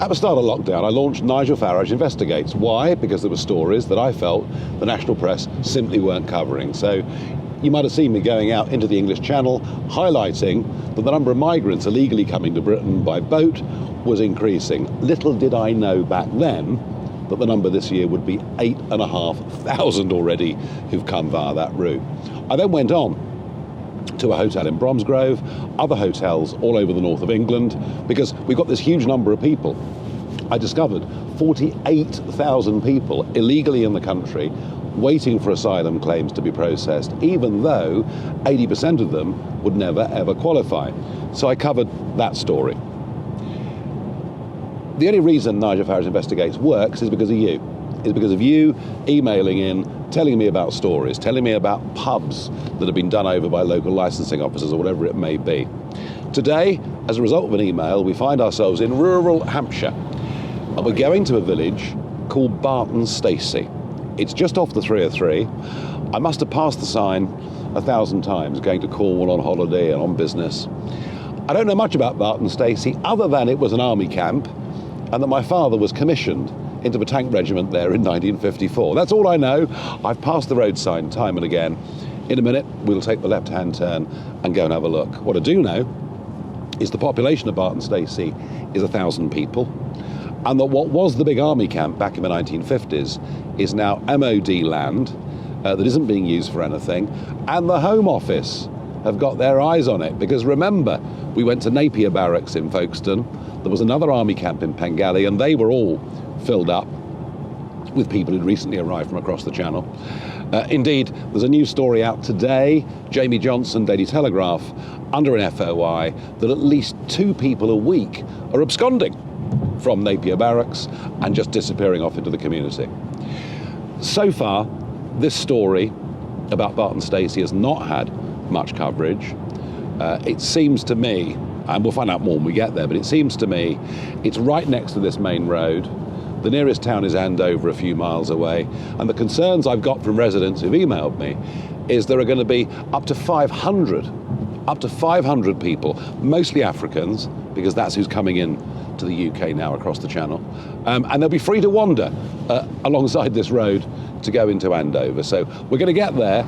At the start of lockdown, I launched Nigel Farage Investigates. Why? Because there were stories that I felt the national press simply weren't covering. So you might have seen me going out into the English Channel, highlighting that the number of migrants illegally coming to Britain by boat was increasing. Little did I know back then that the number this year would be 8,500 already who've come via that route. I then went on to a hotel in Bromsgrove, other hotels all over the north of England, because we've got this huge number of people. I discovered 48,000 people illegally in the country waiting for asylum claims to be processed, even though 80% of them would never ever qualify. So I covered that story. The only reason Nigel Farage Investigates works is because of you. Is because of you emailing in, telling me about stories, telling me about pubs that have been done over by local licensing officers or whatever it may be. Today, as a result of an email, we find ourselves in rural Hampshire. And we're going to a village called Barton Stacey. It's just off the 303. I must have passed the sign 1,000 times, going to Cornwall on holiday and on business. I don't know much about Barton Stacey, other than it was an army camp and that my father was commissioned into the tank regiment there in 1954. That's all I know. I've passed the road sign time and again. In a minute, we'll take the left-hand turn and go and have a look. What I do know is the population of Barton Stacey is 1,000 people, and that what was the big army camp back in the 1950s is now MOD land that isn't being used for anything, and the Home Office have got their eyes on it, because remember, we went to Napier Barracks in Folkestone, there was another army camp in Pengelly, and they were all filled up with people who'd recently arrived from across the Channel. Indeed, there's a new story out today, Jamie Johnson, Daily Telegraph, under an FOI, that at least 2 people a week are absconding from Napier Barracks and just disappearing off into the community. So far, this story about Barton Stacey has not had much coverage. It seems to me, and we'll find out more when we get there, but it seems to me it's right next to this main road. The nearest town is Andover, a few miles away, and the concerns I've got from residents who've emailed me is there are going to be up to 500 people, mostly Africans, because that's who's coming in to the UK now across the Channel, and they'll be free to wander alongside this road to go into Andover. So we're going to get there,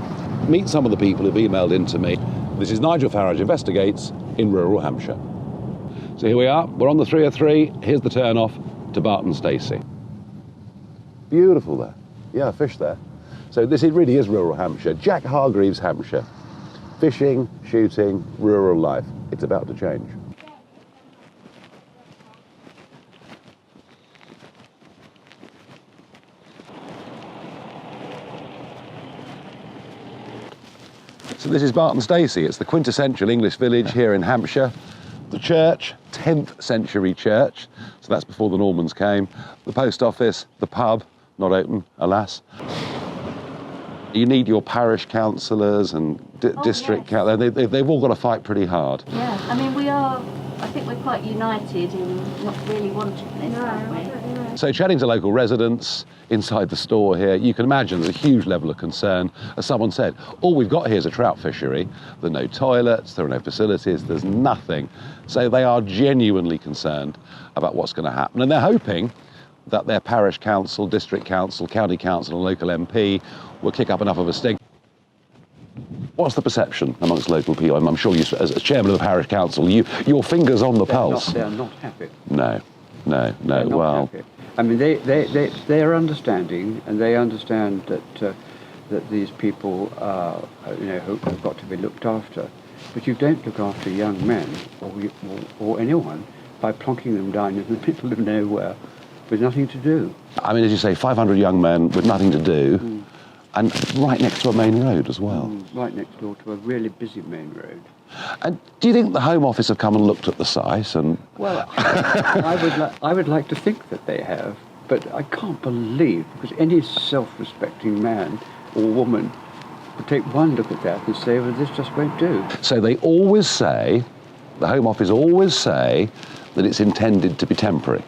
meet some of the people who've emailed in to me. This is Nigel Farage Investigates in rural Hampshire. So here we are, we're on the 303, here's the turn off to Barton Stacey. Beautiful there. Yeah, fish there. So this really is rural Hampshire. Jack Hargreaves, Hampshire. Fishing, shooting, rural life. It's about to change. So this is Barton Stacey. It's the quintessential English village here in Hampshire. The church, 10th century church, so that's before the Normans came. The post office, the pub, not open, alas. You need your parish councillors and district councillors. They've all got to fight pretty hard. Yeah, I mean, I think we're quite united in not really wanting this, aren't we? So chatting to local residents inside the store here, you can imagine there's a huge level of concern. As someone said, all we've got here is a trout fishery. There are no toilets, there are no facilities, there's nothing. So they are genuinely concerned about what's going to happen. And they're hoping that their parish council, district council, county council and local MP will kick up enough of a stink. What's the perception amongst local people? I'm sure you, as chairman of the parish council, your finger's on the pulse. They're not happy. No. They're not Well, happy. I mean, they are understanding, and they understand that these people are, have got to be looked after. But you don't look after young men or anyone by plonking them down in the middle of nowhere with nothing to do. I mean, as you say, 500 young men with nothing to do, and right next to a main road as well. Right next door to a really busy main road. And do you think the Home Office have come and looked at the site? And Well, I would like to think that they have, but I can't believe, because any self-respecting man or woman would take one look at that and say, well, this just won't do. so they always say, the Home Office always say that it's intended to be temporary.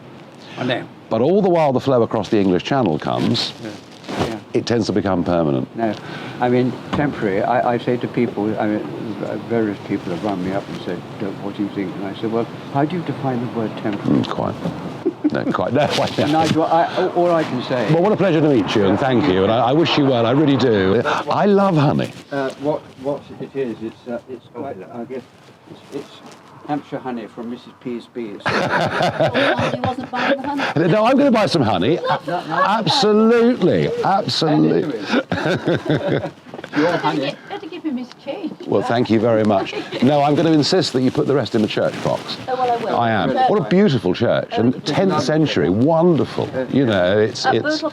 I know. But all the while the flow across the English Channel comes, Yeah. it tends to become permanent. No, I mean, temporary, I say to people, I mean, various people have run me up and said, what do you think? And I said, well, how do you define the word temporary? Quite. No, quite. No, quite. Nigel, all I can say. Well, what a pleasure to meet you, and thank you. And I wish you well. I really do. I love honey. What it is? It's quite. I guess it's Hampshire honey from Mrs. Peasby. He wasn't buying the honey. No, I'm going to buy some honey. Absolutely, absolutely. Your honey. Better give him his change. Well, thank you very much. No, I'm going to insist that you put the rest in the church box. Oh, well, I will. I am. What a beautiful church, and 10th century, wonderful. You know, it's. Bootle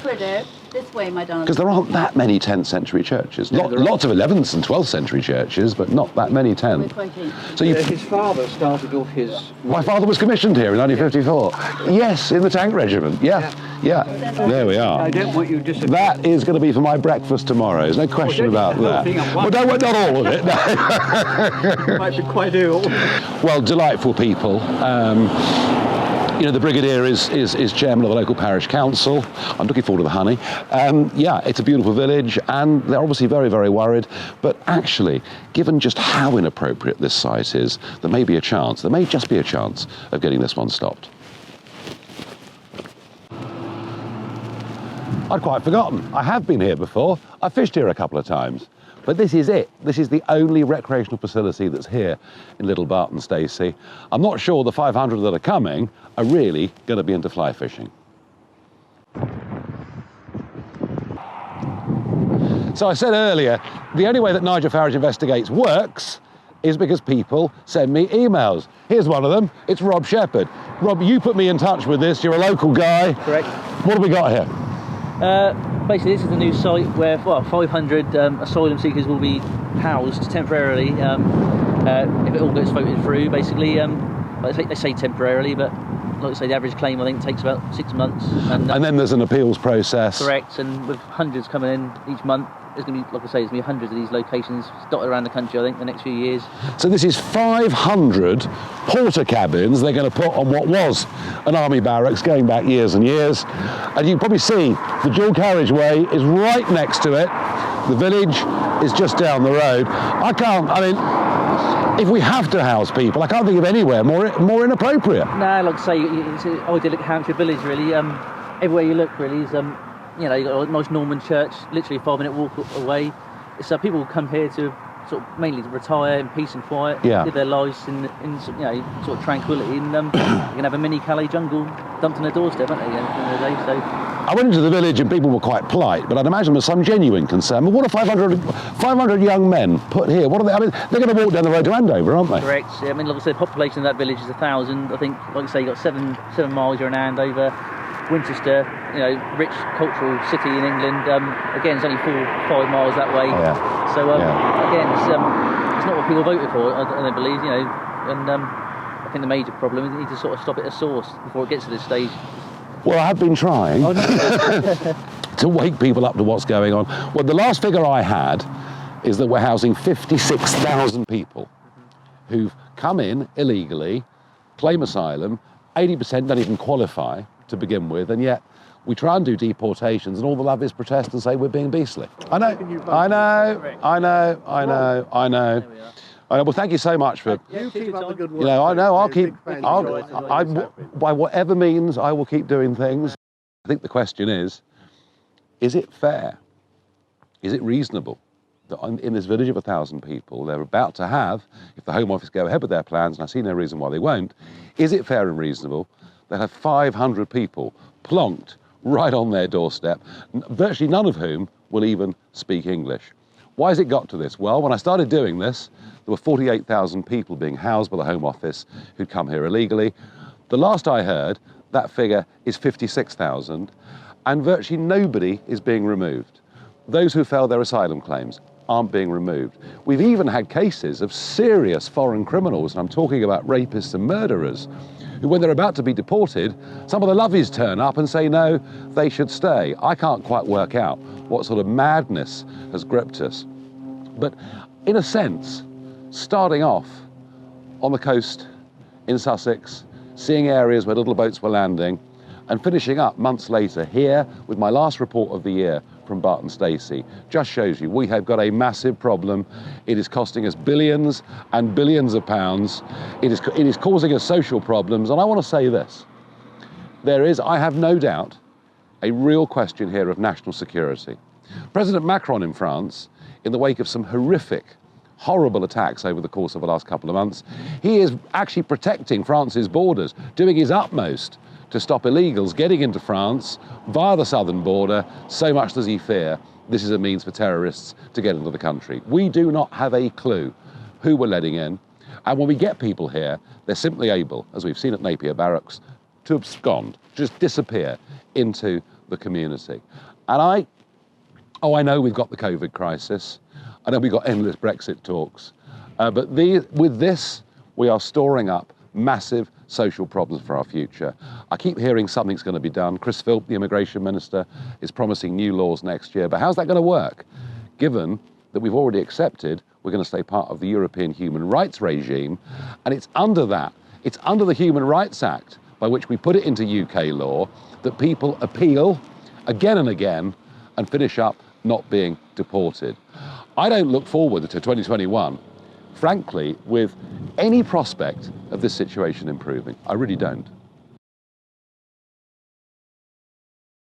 this way, my darling. Because there aren't that many 10th century churches. Lots of 11th and 12th century churches, but not that many 10th. So his father started off his... My father was commissioned here in 1954. Yes, in the tank regiment. Yeah. There we are. I don't want you to disagree. That is going to be for my breakfast tomorrow. There's no question about that. Well, not all of it. No. You might be quite ill. Well, delightful people. You know, the Brigadier is chairman of the local parish council. I'm looking forward to the honey. Yeah, it's a beautiful village, and they're obviously very, very worried. But actually, given just how inappropriate this site is, there may just be a chance of getting this one stopped. I'd quite forgotten. I have been here before. I fished here a couple of times. But this is it. This is the only recreational facility that's here in Little Barton Stacey. I'm not sure the 500 that are coming are really going to be into fly fishing. So I said earlier, the only way that Nigel Farage Investigates works is because people send me emails. Here's one of them. It's Rob Shepherd. Rob, you put me in touch with this. You're a local guy. Correct. What have we got here? Basically, this is the new site where 500 asylum seekers will be housed temporarily if it all gets voted through. Basically, they say temporarily, but like I say, the average claim I think takes about 6 months. And then there's an appeals process. Correct, and with hundreds coming in each month, there's going to be, like I say, there's going to be hundreds of these locations dotted around the country, I think, the next few years. So this is 500 porter cabins they're going to put on what was an army barracks going back years and years. And you can probably see the dual carriageway is right next to it. The village is just down the road. If we have to house people, I can't think of anywhere more inappropriate. No, like I say, it's an idyllic Hampshire village, really. Everywhere you look, really, is... you know, you've got a nice Norman church, literally a 5-minute walk away. So people come here to sort of mainly to retire in peace and quiet, live their lives in you know, sort of tranquility, and you can have a mini Calais jungle dumped on their doorstep, aren't they, at the end of the day? So I went into the village and people were quite polite, but I'd imagine there's some genuine concern. But what are 500 young men put here? What are they? I mean, they're going to walk down the road to Andover, aren't they? Correct. Yeah, I mean, like I said, the population of that village is 1,000. I think, like I say, you've got 7 miles you're in Andover. Winchester, you know, rich cultural city in England. Again, it's only 4-5 miles that way. So again, it's not what people voted for, I don't believe, you know. And I think the major problem is you need to sort of stop it at source before it gets to this stage. Well, I have been trying to wake people up to what's going on. Well, the last figure I had is that we're housing 56,000 people who've come in illegally, claim asylum. 80% don't even qualify to begin with, and yet we try and do deportations, and all the love is protest and say we're being beastly. I know. Well, thank you so much for. You keep up the good work. You know, I know. By whatever means, I will keep doing things. I think the question is it fair? Is it reasonable that in this village of 1,000 people, they're about to have, if the Home Office go ahead with their plans, and I see no reason why they won't, is it fair and reasonable they have 500 people plonked right on their doorstep, virtually none of whom will even speak English? Why has it got to this? Well, when I started doing this, there were 48,000 people being housed by the Home Office who'd come here illegally. The last I heard, that figure is 56,000, and virtually nobody is being removed. Those who failed their asylum claims aren't being removed. We've even had cases of serious foreign criminals, and I'm talking about rapists and murderers, who, when they're about to be deported, some of the lovies turn up and say, no, they should stay. I can't quite work out what sort of madness has gripped us. But in a sense, starting off on the coast in Sussex, seeing areas where little boats were landing, and finishing up months later here with my last report of the year from Barton Stacey, just shows you we have got a massive problem. It is costing us billions and billions of pounds. It is causing us social problems. And I want to say this, there is, I have no doubt, a real question here of national security. President Macron in France, in the wake of some horrific, horrible attacks over the course of the last couple of months, he is actually protecting France's borders, doing his utmost to stop illegals getting into France via the southern border, so much does he fear this is a means for terrorists to get into the country. We do not have a clue who we're letting in, and when we get people here, they're simply able, as we've seen at Napier Barracks, to abscond, just disappear into the community. And I know we've got the COVID crisis, I know we've got endless Brexit talks, but with this, we are storing up massive social problems for our future. I keep hearing something's going to be done. Chris Philp, the immigration minister, is promising new laws next year, but how's that going to work, given that we've already accepted we're going to stay part of the European human rights regime, and it's under the Human Rights Act, by which we put it into UK law, that people appeal again and again and finish up not being deported. I don't look forward to 2021, frankly, with any prospect of this situation improving. I really don't.